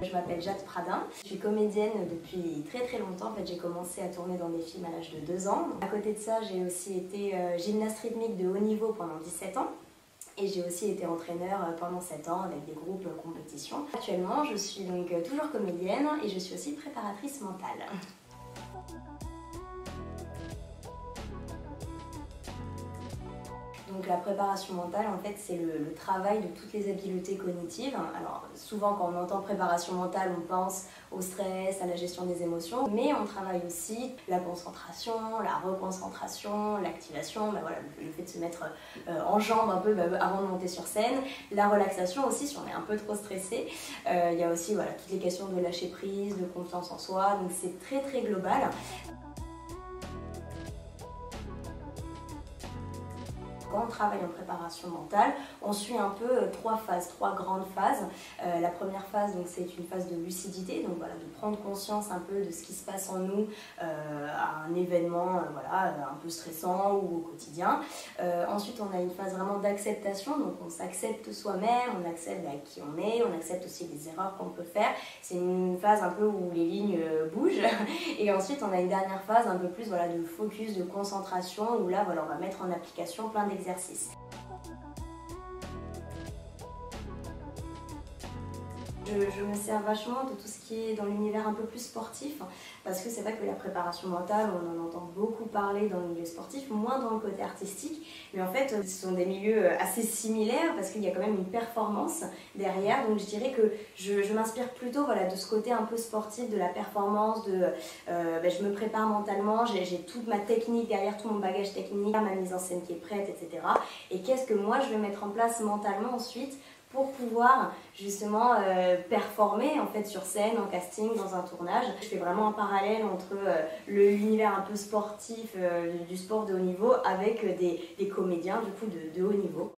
Je m'appelle Jade Pradin, je suis comédienne depuis très longtemps. En fait, j'ai commencé à tourner dans des films à l'âge de 2 ans. À côté de ça, j'ai aussi été gymnaste rythmique de haut niveau pendant 17 ans. Et j'ai aussi été entraîneur pendant 7 ans avec des groupes compétition. Actuellement, je suis donc toujours comédienne et je suis aussi préparatrice mentale. Donc la préparation mentale, en fait, c'est le travail de toutes les habiletés cognitives. Alors souvent quand on entend préparation mentale, on pense au stress, à la gestion des émotions, mais on travaille aussi la concentration, la reconcentration, l'activation, voilà, le fait de se mettre en jambes un peu avant de monter sur scène, la relaxation aussi si on est un peu trop stressé. Il y a aussi voilà, toutes les questions de lâcher prise, de confiance en soi, donc c'est très global. Quand on travaille en préparation mentale, on suit un peu 3 phases, 3 grandes phases. La première phase, c'est une phase de lucidité, donc voilà, de prendre conscience un peu de ce qui se passe en nous à un événement voilà, un peu stressant ou au quotidien. Ensuite, on a une phase vraiment d'acceptation, donc on s'accepte soi-même, on accepte qui on est, on accepte aussi les erreurs qu'on peut faire. C'est une phase un peu où les lignes bougent. Et ensuite, on a une dernière phase un peu plus voilà, de focus, de concentration, où là, voilà, on va mettre en application plein d'exercices. Je me sers vachement de tout ce qui est dans l'univers un peu plus sportif, parce que c'est vrai que la préparation mentale, on en entend beaucoup parler dans le milieu sportif, moins dans le côté artistique, mais en fait ce sont des milieux assez similaires parce qu'il y a quand même une performance derrière, donc je dirais que je m'inspire plutôt voilà, de ce côté un peu sportif, de la performance, je me prépare mentalement, j'ai toute ma technique derrière, tout mon bagage technique, ma mise en scène qui est prête, etc. Et qu'est-ce que moi je vais mettre en place mentalement ensuite pour pouvoir justement performer en fait sur scène, en casting, dans un tournage. Je fais vraiment un parallèle entre l'univers un peu sportif du sport de haut niveau avec des comédiens du coup de haut niveau.